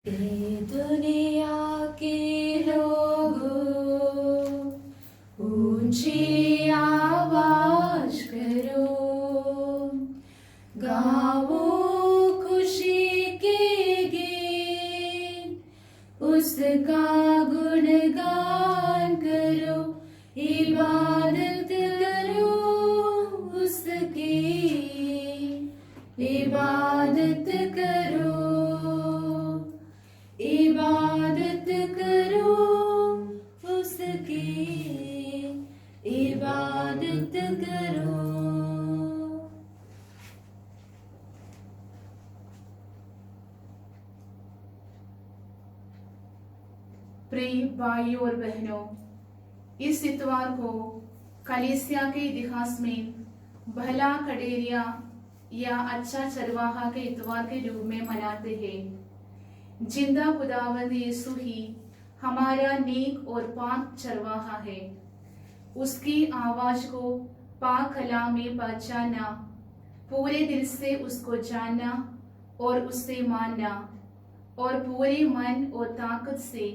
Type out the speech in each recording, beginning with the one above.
ये दुनिया के लोगों ऊंची आवाज करो, गाओ खुशी के गीत, उसका गुणगान करो, इबादत करो उसकी, इबादत करो, इबादत करो उसकी, इबादत करो। प्रिय भाइयों और बहनों, इस इतवार को कलीसिया के इतिहास में भला खडेरिया या अच्छा चरवाहा के इतवार के रूप में मनाते हैं। जिंदा खुदावंद यीशु ही हमारा नेक और पाक चरवाहा है। उसकी आवाज को पाक कलाम में पहचानना, पूरे दिल से उसको जानना और उससे मानना और पूरे मन और ताकत से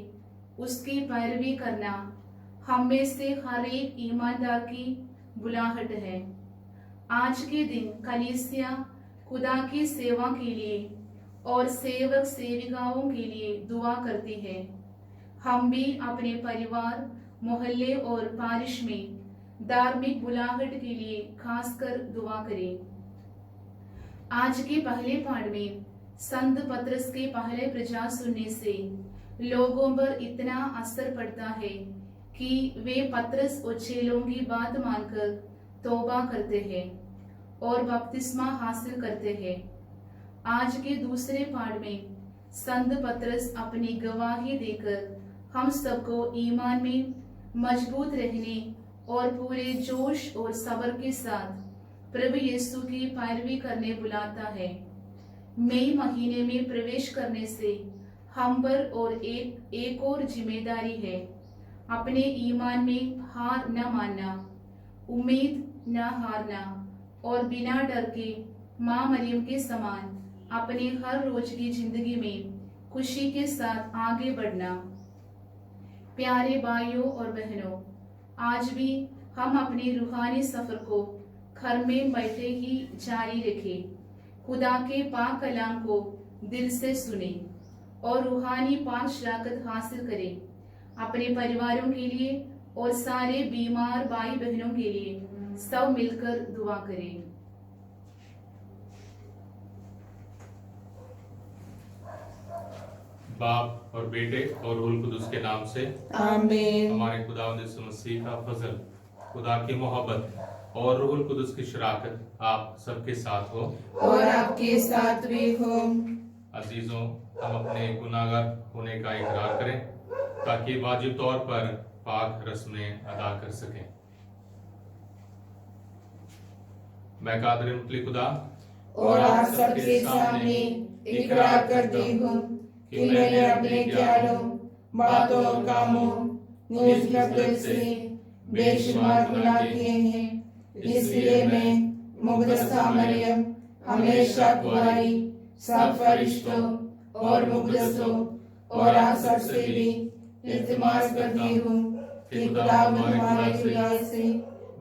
उसकी पैरवी करना हम में से हर एक ईमानदार की बुलाहट है। आज के दिन कलीसिया खुदा की सेवा के लिए और सेवक सेविकाओं के लिए दुआ करती है। हम भी अपने परिवार, मोहल्ले और पारिश में धार्मिक बुलाहट के लिए खासकर दुआ करें। आज के पहले पाठ में संत पतरस के पहले प्रचार सुनने से लोगों पर इतना असर पड़ता है कि वे पतरस और चेलों की बात मानकर तौबा करते हैं और बपतिस्मा हासिल करते हैं। आज के दूसरे पाठ में संत पतरस अपनी गवाही देकर हम सबको ईमान में मजबूत रहने और पूरे जोश और सब्र के साथ प्रभु यीशु की पैरवी करने बुलाता है। मई महीने में प्रवेश करने से हम पर और एक और जिम्मेदारी है, अपने ईमान में हार न मानना, उम्मीद न हारना और बिना डर के माँ मरियम के समान अपने हर रोज की जिंदगी में खुशी के साथ आगे बढ़ना। प्यारे भाइयों और बहनों, आज भी हम अपने रूहानी सफर को घर में बैठे ही जारी रखें। खुदा के पाक कलाम को दिल से सुने और रूहानी पाक शराकत हासिल करें। अपने परिवारों के लिए और सारे बीमार भाई बहनों के लिए सब मिलकर दुआ करें। बाप और बेटे और रूहुल कुदुस के नाम से आमीन। हमारे खुदावंद यीशु मसीह का फजल, खुदा की मोहब्बत और रूहुल कुदुस की शराकत आप सबके साथ हो और आपके साथ भी हो। अजीजों, हम अपने गुनाहगार होने का इकरार करें ताकि वाजिब तौर पर पाक रस्में अदा कर सकें। मैं कादिर मुतलक खुदा और आप सबके सामने इकरार करती हूँ कि मैंने अपने ख्यालों, बातों और कामों, निस्बत से बेशुमार गुनाह किए हैं। इसलिए मैं मुक़द्दसा मरियम हमेशा तुम्हारी सब फरिश्तों और मुक़द्दसों और आप सबसे भी इल्तिमास करती हूँ कि खुदावंद हमारे खुदा से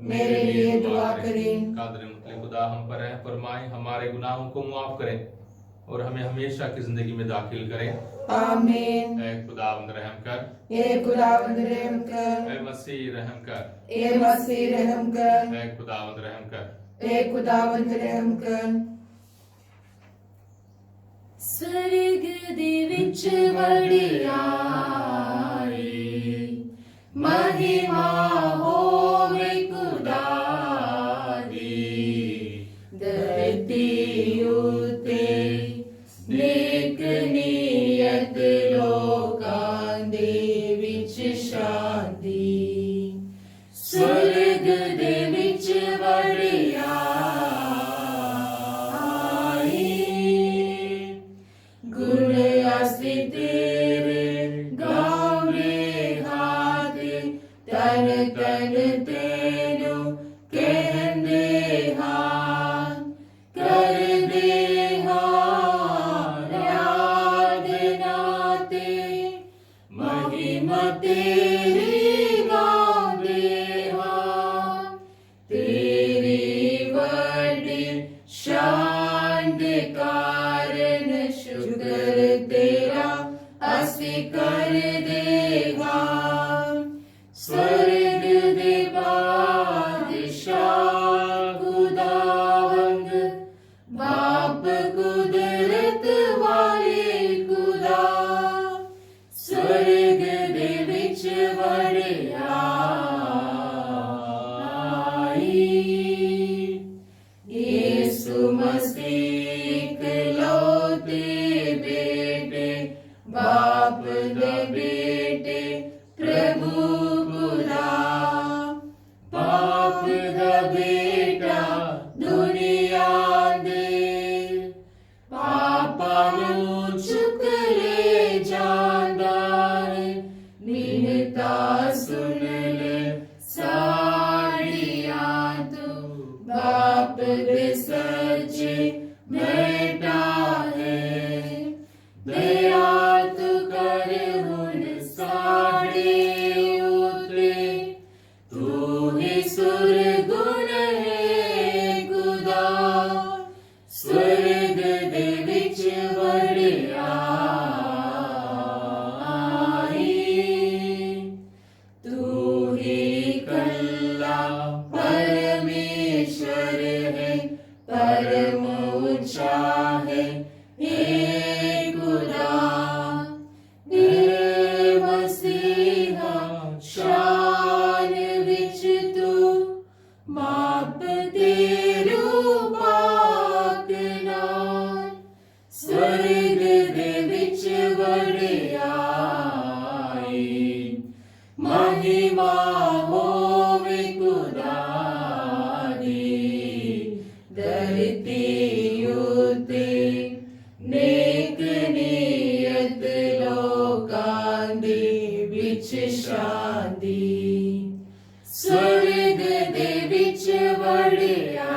मेरे लिए दुआ करें। कादिर मुतलक खुदा हम पर रहम फरमाए, हमारे गुनाहों को मुआफ करें और हमें हमेशा की जिंदगी में दाखिल करें। आमीन। ऐ खुदावंद रहम कर, ए खुदावंद रहम कर, ऐ मसीह रहम कर, ए मसीह रहम कर, ऐ खुदावंद रहम कर, ए खुदावंद रहम कर। स्वर्ग दे विच वडियाई महिमा होवे खुदा दी, धरती उते नेक नीयत लोकां दे विच शांति। स्वर्ग दे विच वडियाई गुण असी तेरे गावे हाथ, तन तन तेनु कहंदे हां, कर दे हां आराधना गाते, महिमा तेरी गाते हाँ। तेरी बड़ी शान के कारण शुक्र तेरा असी कर देगा। स्वर्ग दे बादशाह खुदावंद, बाप कुदरत वाले खुदा, स्वर्ग दे विच वड़िया यीशु मसीह इकलौते बेटे, बाप दे बेटे प्रभु खुदा, बाप दा बेटा दुनिया दे पापा नू चुक ले जांदा है। मिन्नता सुन ले साड़ियां तू, बाप दे सच्चे बेटा है। दया तू कर हुन साड़े उते, तू ही सुरगुण है खुदा, स्वर्ग दे विच वड़िया तू ही कल्ला परमेश्वर है, परम ऊंचा है हे खुदा। हे मसीहा शान विच तू, माप तेरू पाक नाल, स्वर्ग दे विच वड़िया महिमा होवे खुदा दी। धरती उते नेक नियत लोकां दे विच शांति, स्वर्ग दे विच वड़िया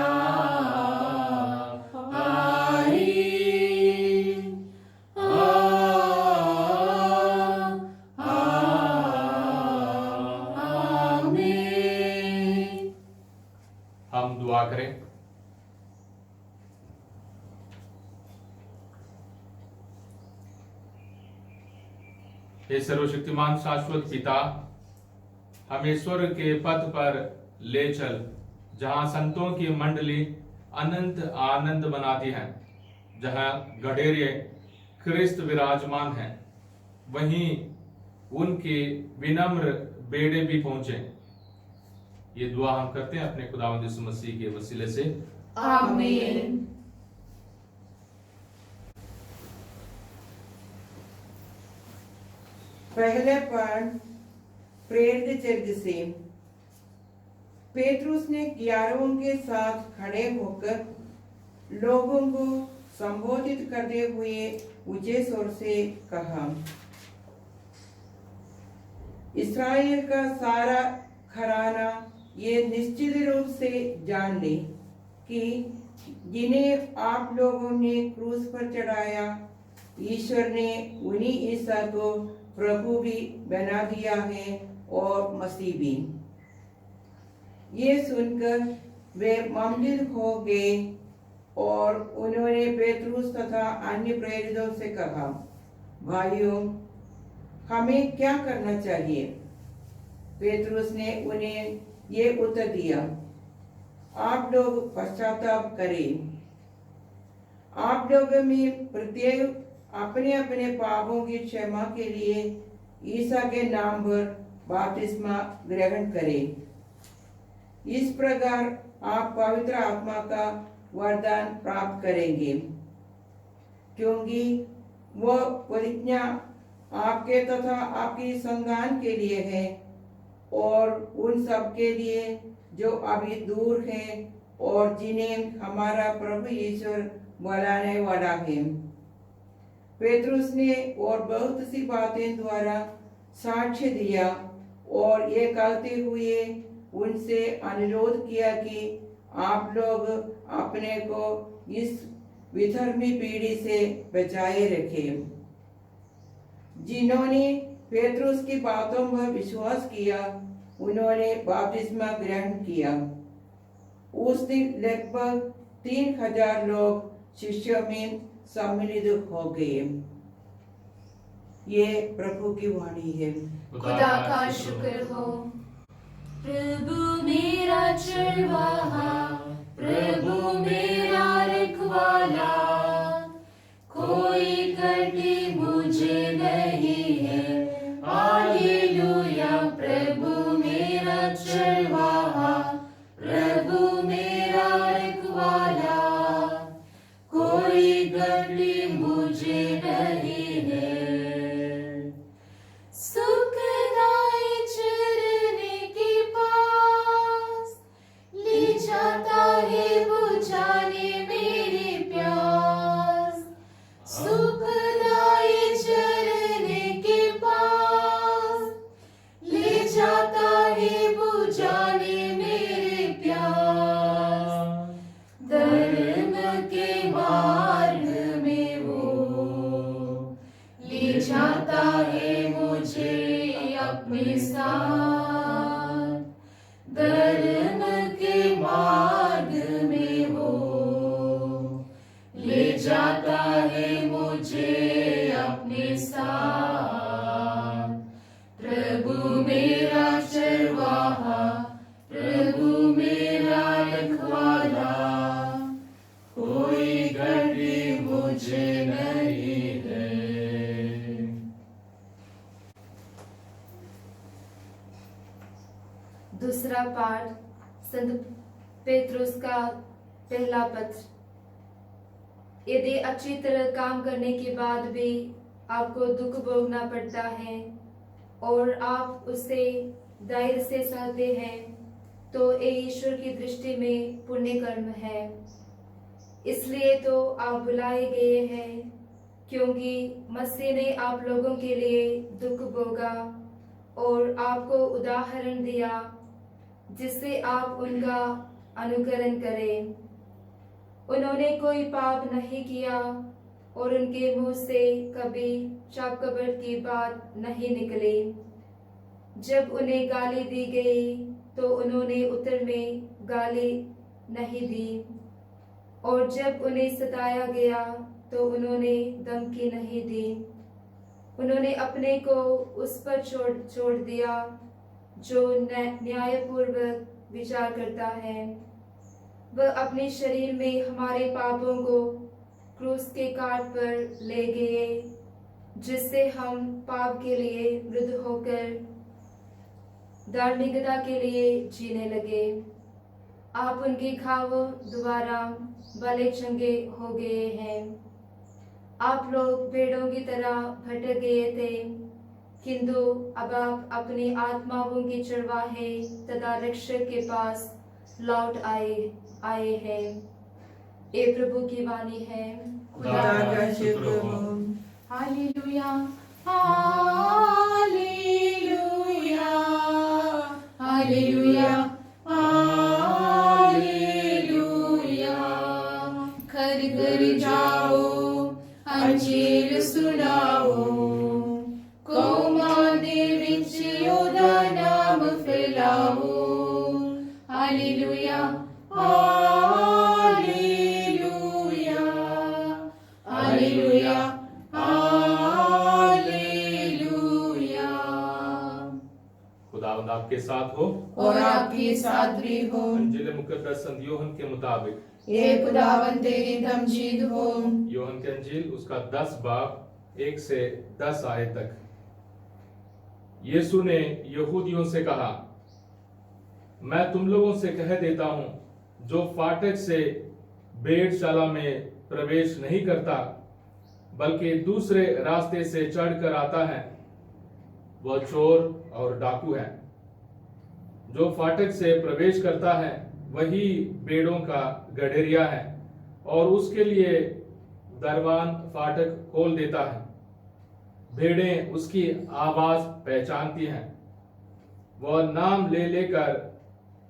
हम दुआ करें। हे सर्वशक्तिमान शाश्वत पिता, हमें स्वर्ग के पथ पर ले चल, जहां संतों की मंडली अनंत आनंद बनाती है, जहां गडेरिये क्रिस्त विराजमान हैं, वहीं उनके विनम्र बेड़े भी पहुंचे। ये दुआ हम करते हैं अपने खुदावंद यीशु मसीह के वसीले से, आमीन। पहले पाठ प्रेरित चरित्र से। पेतरुस ने 11 के साथ खड़े होकर लोगों को संबोधित करते हुए ऊंचे स्वर से कहा, इस्राएल का सारा घराना ये निश्चित रूप से जान ले कि जिन्हें आप लोगों ने क्रूस पर चढ़ाया, ईश्वर ने उन्हीं ईसा को प्रभु भी बना दिया है और मसीह भी। ये सुनकर वे मंदिर हो गए और उन्होंने पेतरुस तथा अन्य प्रेरितों से कहा, भाइयों, हमें क्या करना चाहिए? पेतरुस ने उन्हें ये उत्तर दिया, आप लोग पश्चाताप करें। आप लोगों में प्रत्येक अपने अपने पापों की क्षमा के लिए ईसा के नाम पर बपतिस्मा ग्रहण करें। इस प्रकार आप पवित्र आत्मा का वरदान प्राप्त करेंगे, क्योंकि वह प्रतिज्ञा आपके तथा आपकी संतान के लिए है और उन सब के लिए जो अभी दूर हैं और जिन्हें हमारा प्रभु ईश्वर बुलाने वाला है। पेतरुस ने और बहुत सी बातें द्वारा साक्ष्य दिया और ये कहते हुए उनसे अनुरोध किया कि आप लोग अपने को इस विधर्मी पीढ़ी से बचाए रखें। जिन्होंने पेतरुस की बातों पर विश्वास किया उन्होंने बपतिस्मा ग्रहण किया। उस दिन लगभग 3000 लोग शिष्यों में सम्मिलित हो गए। ये प्रभु की वाणी है। खुदा का शुक्र हो। प्रभु मेरा चरवाहा, प्रभु मेरा रखवाला, कोई कटी मुझे नहीं है। हालेलुया। प्रभु मेरा चरवाहा, प्रभु मेरा रखवाला, कोई कटी मुझे नहीं है। सुखदाई चरने के पास ले जाता है बुझाने मेरी प्यास। सुखदाई चरने के पास ले जाता है बुझाने मेरी प्यास। धर्म के मार्ग में वो ले जाता है मुझे अपने साथ। धर्म के मार्ग में वो ले जाता है मुझे अपने साथ। प्रभु मेरा चरवाहा, प्रभु मेरा रखवाला, कोई घटी मुझे नहीं है। दूसरा पाठ संत पेतरुस का पहला पत्र। यदि अच्छी तरह काम करने के बाद भी आपको दुख भोगना पड़ता है और आप उससे धैर्य से सहते हैं तो ये ईश्वर की दृष्टि में पुण्य कर्म है। इसलिए तो आप बुलाए गए हैं, क्योंकि मसीह ने आप लोगों के लिए दुख भोगा और आपको उदाहरण दिया जिससे आप उनका अनुकरण करें। उन्होंने कोई पाप नहीं किया और उनके मुंह से कभी शाप-कपट की बात नहीं निकली। जब उन्हें गाली दी गई तो उन्होंने उत्तर में गाली नहीं दी, और जब उन्हें सताया गया तो उन्होंने धमकी नहीं दी। उन्होंने अपने को उस पर छोड़ दिया जो न्यायपूर्वक विचार करता है। वह अपने शरीर में हमारे पापों को क्रूस के काट पर ले गए, जिससे हम पाप के लिए मृत होकर धार्मिकता के लिए जीने लगे। आप उनके घावों द्वारा भले चंगे हो गए हैं। आप लोग भेड़ों की तरह भटक गए थे, किंतु अब आप अपनी आत्माओं के चरवाहे तथा रक्षक के पास लौट आए हैं। ये प्रभु की वाणी है। खुदा का शुक्र हो। Hallelujah, hallelujah, hallelujah, hallelujah. घर घर जाओ, अंजीर सुनाओ, कौमां दे विच ओहदा नाम फैलाओ। Hallelujah, hallelujah, hallelujah, hallelujah. खुदावंद आपके साथ हो और आपके साथ भी हो। इंजील मुकद्दस संत यूहन्ना के मुताबिक ये खुदावंद तेरी तमजीद हो। यूहन्ना के इंजील उसका 10 बाब 1 से 10 आयत तक। यीशु ने यहूदियों से कहा, मैं तुम लोगों से कह देता हूं, जो फाटक से भेड़शाला में प्रवेश नहीं करता बल्कि दूसरे रास्ते से चढ़कर आता है, वह चोर और डाकू है। जो फाटक से प्रवेश करता है वही भेड़ों का गड़ेरिया है, और उसके लिए दरबान फाटक खोल देता है। भेड़ें उसकी आवाज पहचानती हैं। वह नाम ले लेकर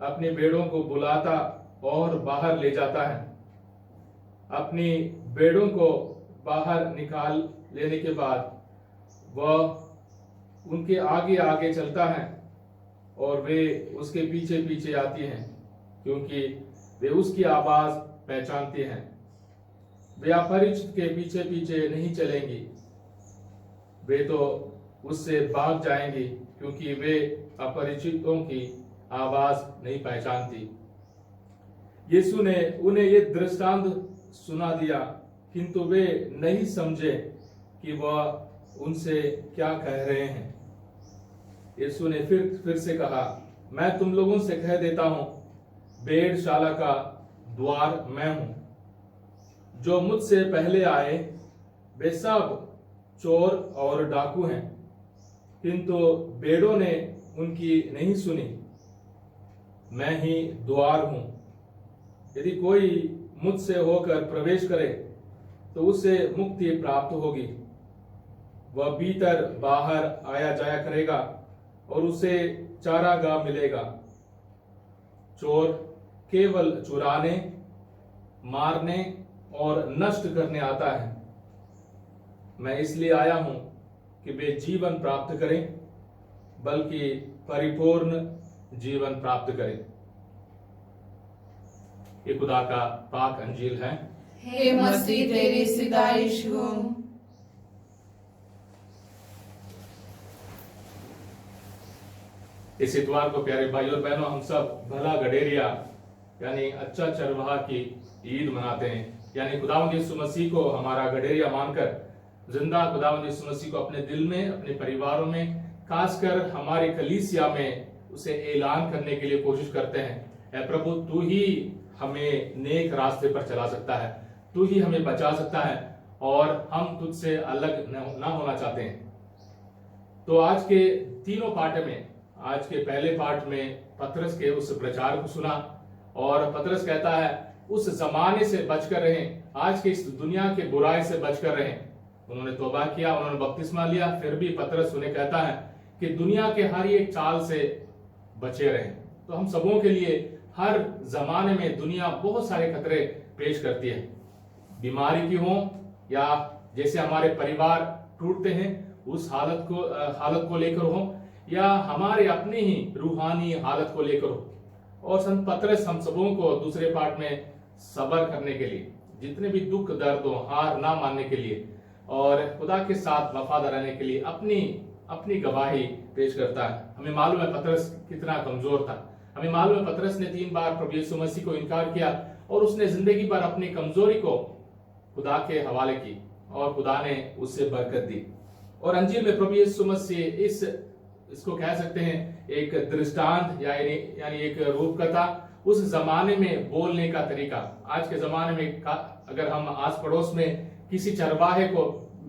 अपनी भेड़ों को बुलाता और बाहर ले जाता है। अपनी भेड़ों को बाहर निकाल लेने के बाद वह उनके आगे आगे चलता है और वे उसके पीछे पीछे आती हैं, क्योंकि वे उसकी आवाज पहचानते हैं। वे अपरिचित के पीछे पीछे नहीं चलेंगी, वे तो उससे भाग जाएंगी, क्योंकि वे अपरिचितों की आवाज नहीं पहचानती। यीशु ने उन्हें ये दृष्टांत सुना दिया, किंतु वे नहीं समझे कि वह उनसे क्या कह रहे हैं। यीशु ने फिर से कहा, मैं तुम लोगों से कह देता हूं, भेड़शाला का द्वार मैं हूं। जो मुझसे पहले आए वे सब चोर और डाकू हैं, किंतु भेड़ों ने उनकी नहीं सुनी। मैं ही द्वार हूं। यदि कोई मुझसे होकर प्रवेश करे तो उसे मुक्ति प्राप्त होगी। वह भीतर बाहर आया जाया करेगा और उसे चारागाह मिलेगा। चोर केवल चुराने, मारने और नष्ट करने आता है। मैं इसलिए आया हूं कि वे जीवन प्राप्त करें, बल्कि परिपूर्ण जीवन प्राप्त करें। ये खुदा का पाक अंजील है। हे मसीह तेरी सिताइश हो। इस इतवार को प्यारे भाइयों और बहनों, हम सब भला गडेरिया यानी अच्छा चरवाहा की ईद मनाते हैं। यानी खुदावंद यीशु मसीह को हमारा गडेरिया मानकर जिंदा खुदावंद यीशु मसीह को अपने दिल में, अपने परिवारों में, खासकर हमारे कलीसिया में उसे ऐलान करने के लिए कोशिश करते हैं। ऐ प्रभु, तू ही हमें नेक रास्ते पर चला सकता है, तू ही हमें बचा सकता है और हम तुझसे अलग ना होना चाहते हैं। तो आज के तीनों पाठ में, आज के पहले पाठ में पतरस के उस प्रचार को सुना और पतरस कहता है उस जमाने से बचकर रहें, आज के इस दुनिया के बुराई से बचकर रहें। उन्होंने तौबा किया, उन्होंने बपतिस्मा लिया, फिर भी पतरस उन्हें कहता है कि दुनिया के हर एक चाल से बचे रहें। तो हम सबों के लिए हर जमाने में दुनिया बहुत सारे खतरे पेश करती है, बीमारी की हो या जैसे हमारे परिवार टूटते हैं उस हालत को लेकर हो, या हमारे अपनी ही रूहानी हालत को लेकर हो। और संत पतरस हम सबों को दूसरे पाठ में सब्र करने के लिए, जितने भी दुख दर्द हो, हार ना मानने के लिए और खुदा के साथ वफादार रहने के लिए अपनी गवाही पेश करता है। हमें मालूम है पतरस कितना कमजोर था। हमें मालूम है पतरस ने 3 बार प्रभु यीशु मसीह को इनकार किया और उसने जिंदगी भर अपनी कमजोरी को खुदा के हवाले की और खुदा ने उससे बरकत दी। और अंजील में प्रभु यीशु मसीह इसको कह सकते हैं एक दृष्टांत यानी एक रूपकथा, उस जमाने में बोलने का तरीका। आज के जमाने में अगर हम आस पड़ोस में किसी चरवाहे को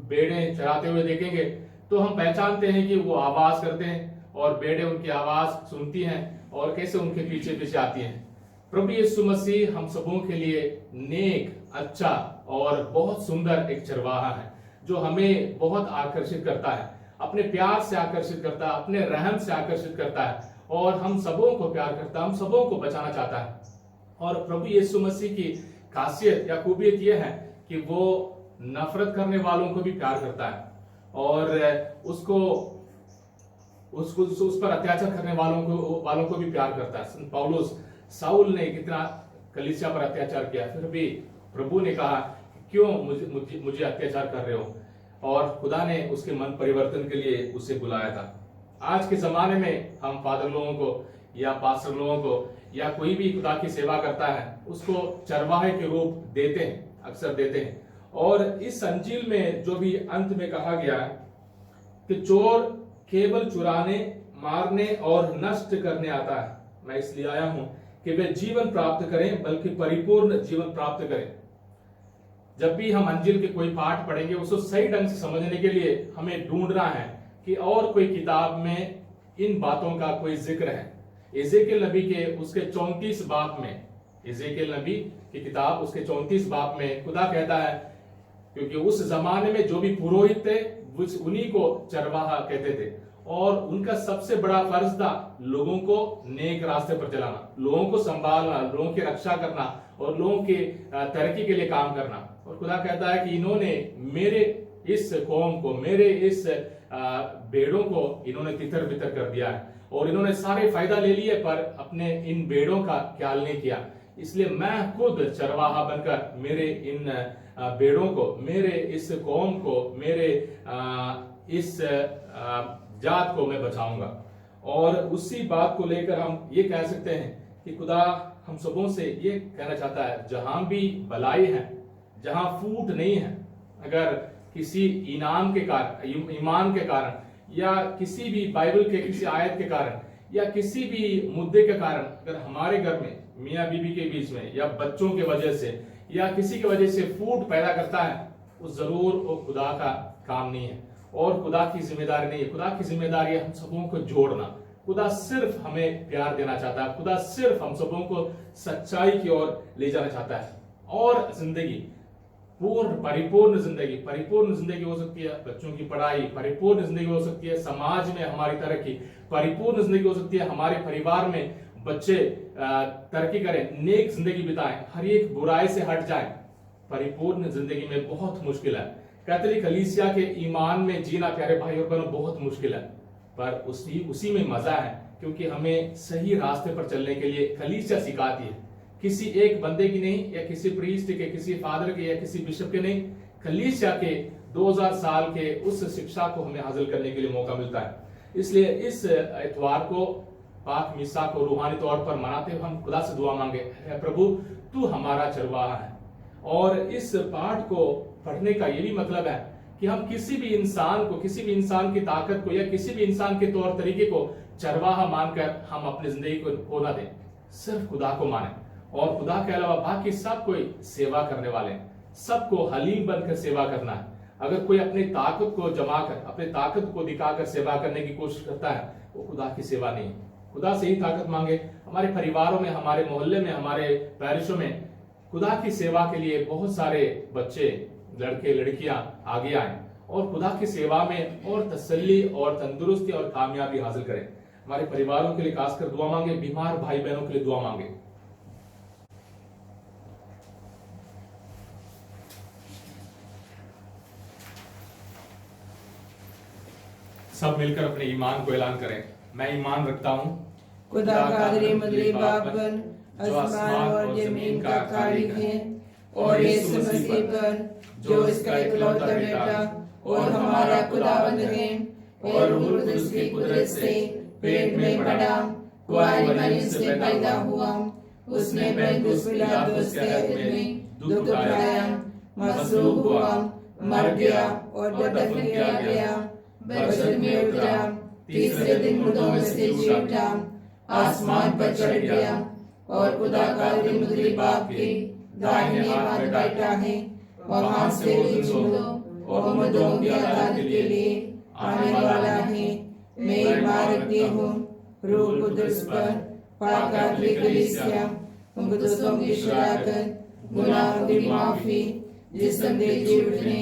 भेड़ें चराते हुए देखेंगे तो हम पहचानते हैं कि वो आवाज करते हैं और भेड़ें उनकी आवाज सुनती हैं और कैसे उनके पीछे पीछे आती हैं। प्रभु यीशु मसीह हम सबों के लिए नेक, अच्छा और बहुत सुंदर एक चरवाहा है, जो हमें बहुत आकर्षित करता है, अपने प्यार से आकर्षित करता है, अपने रहम से आकर्षित करता है और हम सबों को प्यार करता है, हम सबों को बचाना चाहता है। और प्रभु यीशु मसीह की खासियत या खूबियत यह है कि वो नफरत करने वालों को भी प्यार करता है और उस पर अत्याचार करने वालों को भी प्यार करता है। संत पौलुस, साउल ने कितना कलीसिया पर अत्याचार किया, फिर भी प्रभु ने कहा क्यों मुझे अत्याचार कर रहे हो, और खुदा ने उसके मन परिवर्तन के लिए उसे बुलाया था। आज के जमाने में हम फादर लोगों को या पास्टर लोगों को या कोई भी खुदा की सेवा करता है उसको चरवाहे के रूप देते हैं, अक्सर देते हैं। और इस अंजील में जो भी अंत में कहा गया है कि चोर केवल चुराने, मारने और नष्ट करने आता है, मैं इसलिए आया हूं कि वे जीवन प्राप्त करें, बल्कि परिपूर्ण जीवन प्राप्त करें। जब भी हम अंजील के कोई पाठ पढ़ेंगे उसको सही ढंग से समझने के लिए हमें ढूंढना है कि और कोई किताब में इन बातों का कोई जिक्र है। एजेकियल नबी के उसके 34 बाब में, एजेकियल नबी की किताब उसके 34 बाब में खुदा कहता है, क्योंकि उस जमाने में जो भी पुरोहित थे उन्हीं को चरवाहा कहते थे और उनका सबसे बड़ा फर्ज था लोगों को नेक रास्ते पर चलाना, लोगों को संभालना, लोगों की रक्षा करना और लोगों की तरक्की के लिए काम करना। और खुदा कहता है कि इन्होंने मेरे इस कौम को, मेरे इस भेड़ों को इन्होंने तितर बितर कर दिया है और इन्होंने सारे फायदा ले लिए, पर अपने इन भेड़ों का ख्याल नहीं किया। इसलिए मैं खुद चरवाहा बनकर मेरे इन भेड़ों को, मेरे इस कौम को, मेरे इस जात को मैं बचाऊंगा। और उसी बात को लेकर हम ये कह सकते हैं कि खुदा हम सबों से ये कहना चाहता है, जहां भी भलाई है, जहां फूट नहीं है, अगर किसी ईमान के कारण या किसी भी बाइबल के किसी आयत के कारण या किसी भी मुद्दे के कारण अगर हमारे घर में मियाँ बीबी के बीच में या बच्चों के वजह से या किसी की वजह से फूट पैदा करता है, वो जरूर वो खुदा का काम नहीं है और खुदा की जिम्मेदारी नहीं है। खुदा की जिम्मेदारी है हम सबों को जोड़ना। खुदा सिर्फ हमें प्यार देना चाहता है, खुदा सिर्फ हम सबों को सच्चाई की ओर ले जाना चाहता है। और जिंदगी परिपूर्ण जिंदगी हो सकती है, बच्चों की पढ़ाई, परिपूर्ण जिंदगी हो सकती है, समाज में हमारी तरक्की, परिपूर्ण जिंदगी हो सकती है, हमारे परिवार में बच्चे तरक्की करें, नेक जिंदगी बिताएं, हर एक बुराई से हट जाएं। परिपूर्ण जिंदगी में बहुत मुश्किल है। कैथोलिक कलीसिया के ईमान में जीना प्यारे भाई और बहनों बहुत मुश्किल है, पर उसी में मजा है, क्योंकि हमें सही रास्ते पर चलने के लिए कलीसिया सिखाती है। किसी एक बंदे की नहीं, या किसी प्रीस्ट के, किसी फादर के या किसी बिशप के नहीं, कलीसिया के 2000 साल के उस शिक्षा को हमें हासिल करने के लिए मौका मिलता है। इसलिए इस इतवार को, पाक मिसा को रूहानी तौर पर मनाते हुए हम खुदा से दुआ मांगे, है प्रभु तू हमारा चरवाहा है। और इस पाठ को पढ़ने का ये भी मतलब है कि हम किसी भी इंसान को, किसी भी इंसान की ताकत को या किसी भी इंसान के तौर तरीके को चरवाहा मानकर हम अपनी जिंदगी को खो ना दें, सिर्फ खुदा को माने। और खुदा के अलावा बाकी सब कोई सेवा करने वाले हैं, सबको हलीम बनकर सेवा करना है। अगर कोई अपनी ताकत को जमाकर, अपनी ताकत को दिखाकर सेवा करने की कोशिश करता है, वो खुदा की सेवा नहीं। खुदा से ही ताकत मांगे। हमारे परिवारों में, हमारे मोहल्ले में, हमारे पैरिशों में खुदा की सेवा के लिए बहुत सारे बच्चे, लड़के लड़कियां आगे आए और खुदा की सेवा में और तसल्ली और तंदुरुस्ती और कामयाबी हासिल करें। हमारे परिवारों के लिए खासकर दुआ मांगे, बीमार भाई बहनों के लिए दुआ मांगे। सब मिलकर अपने ईमान को ऐलान करें। मैं ईमान रखता हूँ खुदा कादरे मदरे बाबन आसमान और जमीन का खालिक है, और यीशु मसीह पर जो इसका इकलौता बेटा और हमारा खुदावंद है, और रूह कुदस की कुदरत से पेट में पड़ा, कुंवारी मरियम से पैदा हुआ, उसने पुन्तियुस पिलातुस के अधीन में दुख उठाया, मसलूब हुआ, मर गया और दफन किया गया, बरसत में उतरा, तीसरे दिन मुर्दों में से जी उठा, आसमान पर चढ़ गया, और खुदा कादरे मदरे बाप के दाहिने हाथ में बैठा है, वहां से जिंदों और मुर्दों की अदालत के लिए आने वाला है। मैं ईमान रखती हूँ रूह कुदस पर, पाक कैथोलिक कलीसिया, मुकद्दसों की शराकत, गुनाहों की माफी, जिस्म के जी उठने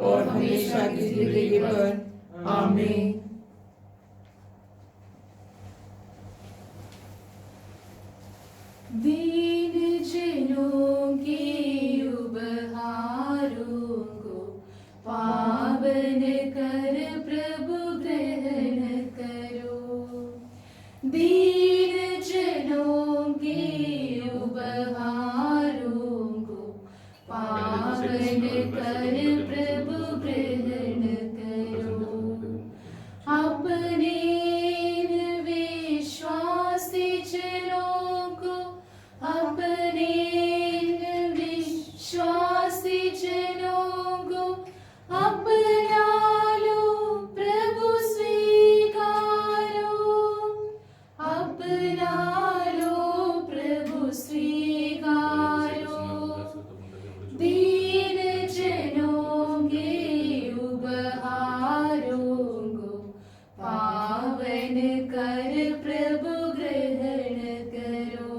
और हमेशा की जिंदगी पर। आमीन। दीन जनों के उपहारों को पावन कर प्रभु ग्रहण करो। दीन जनों के उपहारों को पावन कर प्रभु ग्रहण करो। अपने विश्वासी जनों को, अपने विश्वासी जनों को अपना लो प्रभु स्वीकारो, अपना लो प्रभु स्वीकारो। दीन जनों के उपहारों को पावन कर प्रभु ग्रहण करो।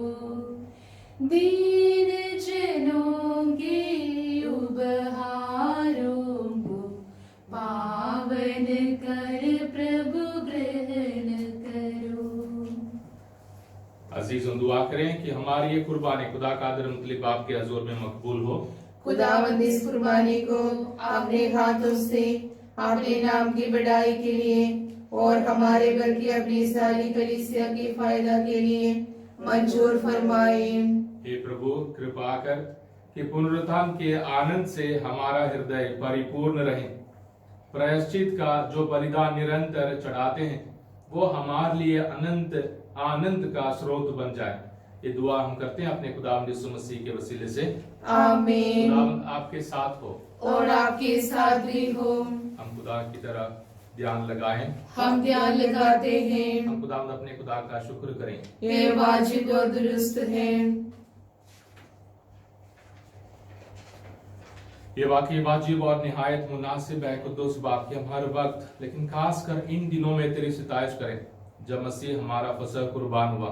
दीन जनों के उपहारों को पावन कर प्रभु ग्रहण करो। अजीजों, दुआ करें कि हमारी ये कुर्बानी खुदा कादर मुतलिब बाप के हजूर में मकबूल हो। खुदावंद इस कुर्बानी को अपने हाथों से अपने नाम की बढ़ाई के लिए और हमारे बल्कि अपनी सारी कलीसिया के फायदा के लिए मंजूर फरमाए। हे प्रभु कृपा कर कि पुनरुत्थान के आनंद से हमारा हृदय परिपूर्ण रहे। प्रायश्चित का जो बलिदान निरंतर चढ़ाते हैं वो हमारे लिए अनंत आनंद का स्रोत बन जाए। ये दुआ हम करते हैं अपने खुदावंद यीशु मसीह के वसीले से। आमीन। खुदावंद आपके साथ हो और आपके साथ भी हो। हम खुदा की तरह ध्यान लगाएं। हम ध्यान लगाते हैं। हम खुदावंद अपने खुदा का शुक्र करें। ये वाजिब और दुरुस्त है। ये वाकई वाजिब और निहायत मुनासिब है कुद्दूस बाप कि हम हर वक्त लेकिन खासकर इन दिनों में तेरी सिताइश करें जब मसीह हमारा फसह कुर्बान हुआ।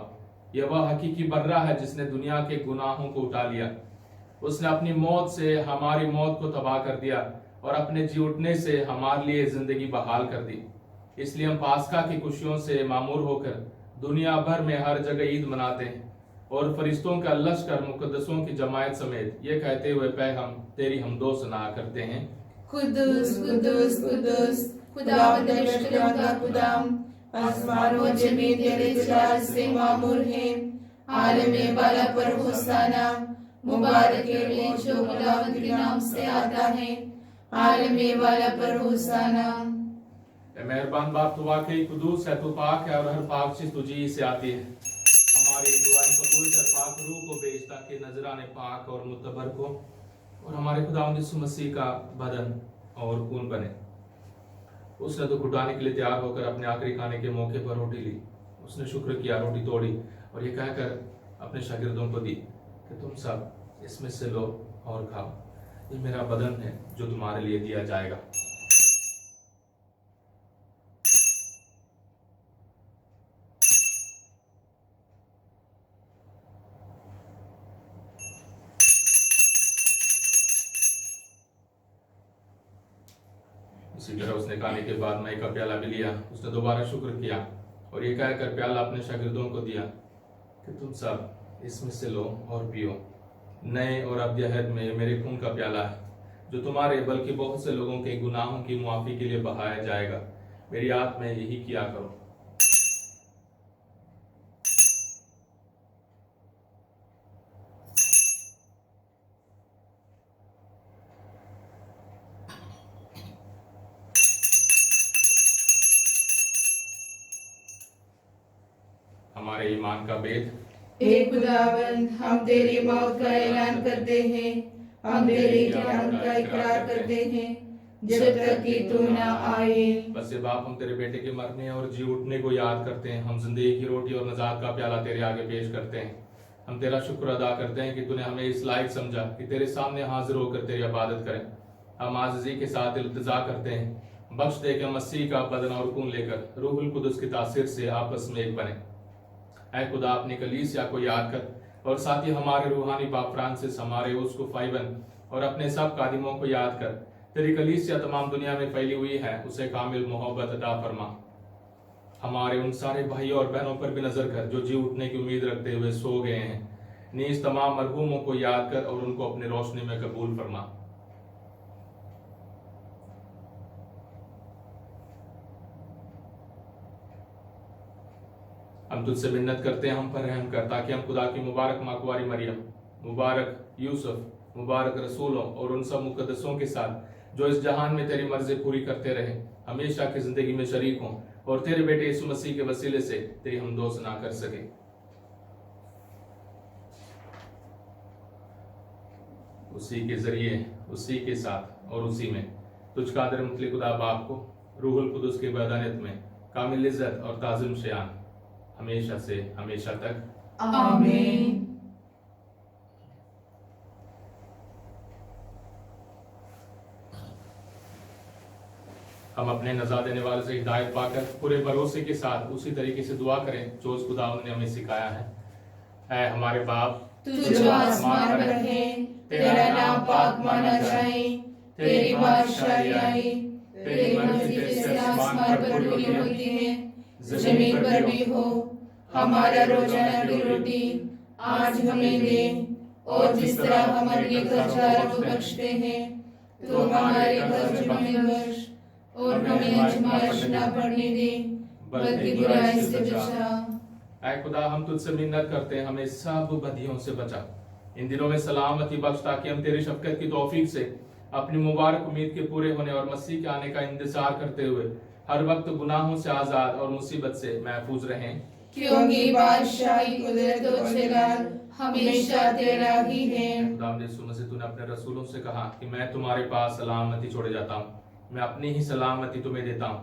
यह वह हकीकी बर्रा है जिसने दुनिया के गुनाहों को उठा लिया। उसने अपनी मौत से हमारी मौत को तबाह कर दिया और अपने जी उठने से हमारे लिए जिंदगी बहाल कर दी। इसलिए हम पास्का की खुशियों से मामूर होकर दुनिया भर में हर जगह ईद मनाते हैं और फरिश्तों का लश्कर मुकद्दसों की जमायत समेत ये कहते हुए हम तेरी हमदो सना करते हैं। कुद्दूस कुद्दूस कुद्दूस खुदावंद अशकलों का खुदा, आसमान और जमीन तेरे जलाल से मामूर है। आलम बाला पर होसाना, मुबारक है वो जो खुदावंद के नाम से आता है। आलम वाला पर होसाना। मेहरबान बाप तू वाकई कुदूस है, तू पाक है और हर पाक चीज तुझी ही से आती है। हमारी दुआएं कबूल कर, पाक रूह को भेज ताकि नजराने पाक और मुतबर को और हमारे खुदावंद यीशु मसीह का बदन और खून बने। उसने तो घुटाने के लिए तैयार होकर अपने आखिरी खाने के मौके पर रोटी ली। उसने शुक्र किया, रोटी तोड़ी और ये कहकर अपने शागिर्दों को दी कि तुम सब इसमें से लो और खाओ, ये मेरा बदन है जो तुम्हारे लिए दिया जाएगा। इसी तरह उसने खाने के बाद मई का प्याला भी लिया। उसने दोबारा शुक्र किया और ये कहकर प्याला अपने शागिर्दों को दिया कि तुम सब इसमें से लो और पियो। नए और अब्दी अहद में मेरे खून का प्याला है जो तुम्हारे बल्कि बहुत से लोगों के गुनाहों की मुआफी के लिए बहाया जाएगा। मेरी याद में यही किया करो। हमारे ईमान का भेद। हे खुदावंद, हम तेरी मौत का ऐलान करते हैं, हम तेरे क़यामत का इकरार करते हैं जब तक कि तू ना आए। बस ये बाप हम तेरे बेटे के मरने और जी उठने को याद करते हैं। हम जिंदगी की रोटी और नजात का प्याला तेरे आगे पेश करते हैं। हम तेरा शुक्र अदा करते हैं कि तूने हमें इस लायक समझा कि तेरे सामने हाजिर होकर तेरी इबादत करें। हम आजिज़ी के साथ इल्तिजा करते हैं, बख्श दे के मसीह का बदन और खून लेकर रूहुल कुदस की तासीर से आपस में एक बने। ऐ खुदा, अपनी कलीसिया को याद कर और साथ ही हमारे रूहानी बाप फ्रांसिस, हमारे उसको फाइवन और अपने सब कादिमों को याद कर। तेरी कलीसिया तमाम दुनिया में फैली हुई है, उसे कामिल मोहब्बत अता फरमा। हमारे उन सारे भाइयों और बहनों पर भी नजर कर जो जी उठने की उम्मीद रखते हुए सो गए हैं। नीज तमाम मरहूमों को याद कर और उनको अपनी रोशनी में कबूल फरमा। हम तुझसे मिन्नत करते हैं, हम पर रहम कर, ताकि हम खुदा की मुबारक मां कुंवारी मरियम, मुबारक यूसुफ, मुबारक रसूलों और उन सब मुकद्दसों के साथ जो इस जहान में तेरी मर्जी पूरी करते रहे, हमेशा की जिंदगी में शरीक हों और तेरे बेटे यीशु मसीह के वसीले से तेरी हमदोस ना कर सके। उसी के जरिए, उसी के साथ और उसी में तुझ कादिर मुतलक खुदा बाप को रूहुल कुदस के वहदानियत में कामिल इज्जत और ताज़िम शान हमेशा से हमेशा तक। आमीन। हम अपने नज़ा देने वाले से हिदायत पाकर पूरे भरोसे के साथ उसी तरीके से दुआ करें जो उस खुदावंद ने हमें सिखाया है। ऐ हमारे बाप, तू जो आसमान पर है, तेरा नाम पाक माना जाए, तेरी बादशाही आए, तेरी मर्जी जैसे आसमान पर पूरी होती है जमीन पर भी हो। हमारा रोजाना की रोटी आज हमें दे और जिस तरह हम अपने कर्जदारों को बख्शते हैं तो हमारे कर्ज हमें बख्श और हमें आजमाइश न पड़ने दे, बल्कि बुराई से बचा। ऐ खुदा, हम तुझसे मिन्नत करते हैं, हमें सब बदियों से बचा। इन दिनों में सलामती बख्श, ताकि हम तेरी शफकत की तौफीक से अपनी मुबारक उम्मीद के पूरे होने और मसीह के आने का इंतजार करते हुए हर वक्त गुनाहों से आजाद और मुसीबत से महफूज रहें। क्योंकि बादशाही, कुदरत और जलाल हमेशा तेरा ही है। खुदा यीशु मसीह, तूने अपने रसूलों से कहा कि मैं तुम्हारे पास सलामती छोड़े जाता हूँ, मैं अपनी ही सलामती तुम्हें देता हूँ।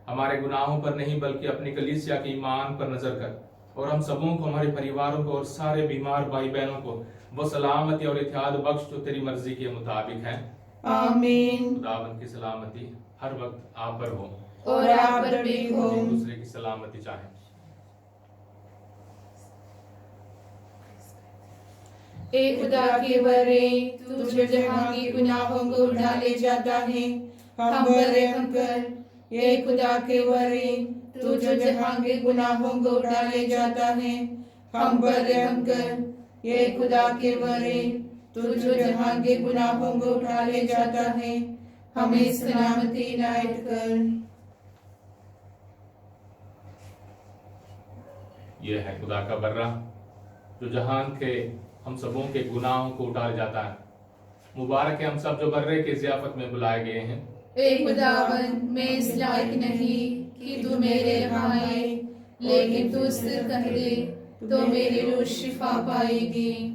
हमारे गुनाहों पर नहीं, बल्कि अपनी कलीसिया के ईमान पर नजर कर, और हम सबों को, हमारे परिवारों को और सारे बीमार भाई बहनों को वो सलामती और इत्याद बख्श जो तेरी मर्जी के मुताबिक है। आमीन। खुदावंद की सलामती हर वक्त आप पर हो और आप पर भी हो। एक दूसरे की सलामती चाहें। ए खुदा के बरे, तू जो जहां की गुनाहों को उठा ले जाता है, हम पर रहम कर। ए खुदा के बरे, तू जो जहां के गुनाहों को उठा ले जाता है, हम पर रहम कर। ए खुदा के बरे, तू जो जहां के गुनाहों को उठा ले जाता है, हमें सलामती इनायत कर। यह है खुदा का बर्रा, जो जहान के हम सबों के गुनाहों को उठा ले जाता है। मुबारक है हम सब जो बर्रे के ज़ियाफत में बुलाए गए हैं। ए खुदावन, मैं इस लायक नहीं कि तू मेरे यहाँ आए, लेकिन तू सिर्फ कह दे तो मेरी रूह शिफा पाएगी।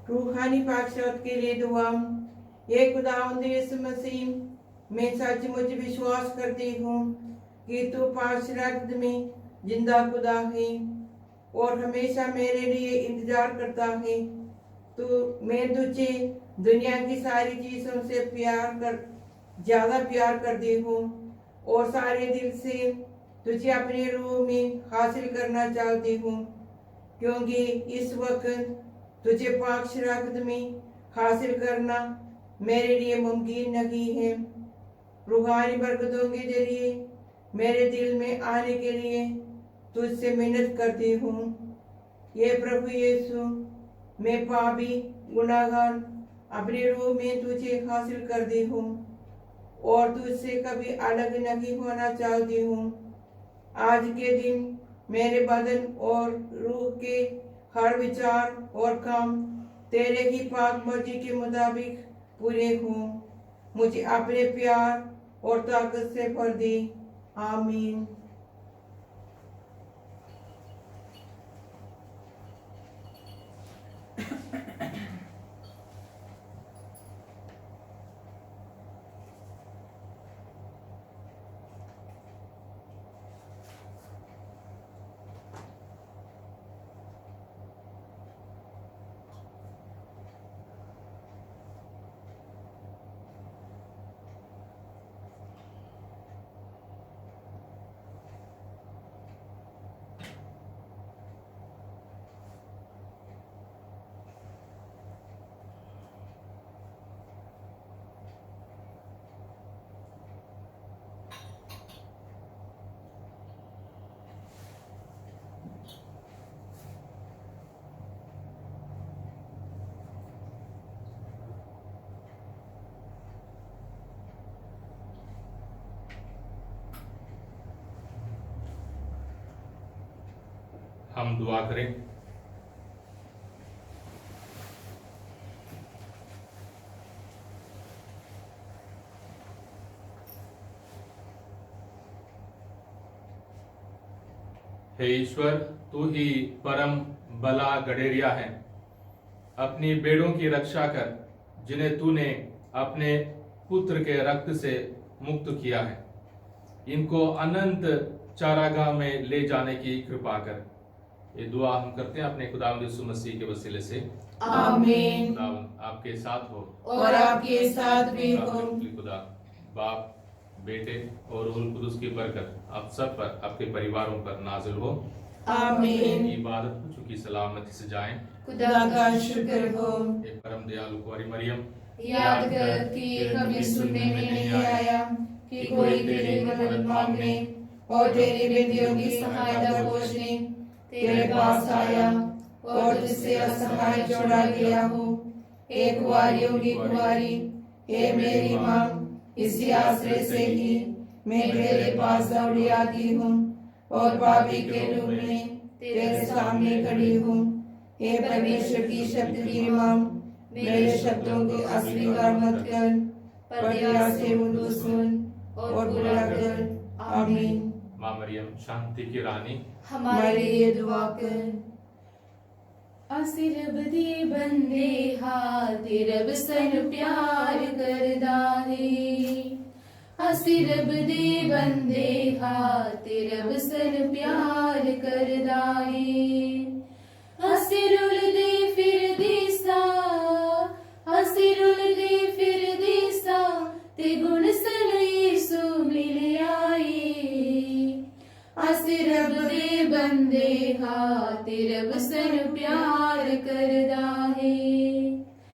रूहानी पाकशात के लिए दुआ। ये खुदावंद यीशु मसीह, मैं सचमुच विश्वास करती हूँ कि तू पाकशात में जिंदा खुदा है और हमेशा मेरे लिए इंतजार करता है। मैं तुझे दुनिया की सारी चीजों से ज्यादा प्यार करती हूँ और सारे दिल से तुझे अपने रूह में हासिल करना चाहती हूँ, क्योंकि इस वक्त तुझे पाक शराकत में हासिल करना मेरे लिए मुमकिन नहीं है। रूहानी बरकतों के जरिए मेरे दिल में आने के लिए तुझसे मिन्नत करती हूँ। ये प्रभु यीशु, मैं पापी गुनाहगार अपनी रूह में तुझे हासिल करती हूँ और तुझसे कभी अलग नहीं होना चाहती हूँ। आज के दिन मेरे बदन और रूह के हर विचार और काम तेरे ही पाक मर्जी के मुताबिक पूरे हों। मुझे अपने प्यार और ताकत से भर दे। आमीन। हम दुआ करें। हे ईश्वर, तू ही परम भला गडेरिया है। अपनी बेड़ों की रक्षा कर, जिन्हें तूने अपने पुत्र के रक्त से मुक्त किया है, इनको अनंत चारागाह में ले जाने की कृपा कर। ये दुआ हम करते हैं अपने खुदावंद यीशु मसीह के वसीले से। आमीन। खुदावंद आपके साथ हो और आपके साथ भी हो। खुदा बाप, बेटे और रूह कुदुस की बरकत आप सब पर, आपके परिवारों पर नाजिल हो। आमीन। इबादत कुछ की सलामती से जाएं। खुदा का शुक्र हो। हे परम दयालु कुंवारी मरियम, याद कर कि कभी सुनने में नहीं आया कि कोई तेरी मदद मांगने और तेरी बेटियों की सहायता खोजने तेरे पास आया और तुझसे असहाय जोड़ा गया हो। हे कुंवारियों की कुंवारी, हे मेरी माँ, इसी आश्रय से ही मैं तेरे पास दौड़ी आती हूँ और पापी के रूप में तेरे सामने खड़ी हूँ। हे परमेश्वर की शब्द की माँ, मेरे शब्दों को अस्वीकार मत कर, पर दया से उनको सुन और पूरा कर। आमीन। माँ मरियम शांति की रानी, हमारे लिए दुआ कर। असी रब दी बंदे हाथ रब सन प्यार करदा है। असी रब दे बंदे हाथ रब सन प्यार करदा है। असी रुलदे फिरदे सा, असी रुलदे फिरदे सा, ते गुण सन यीशु मिल आए। असी रब दे बंदे हाथ रब सन प्यार कर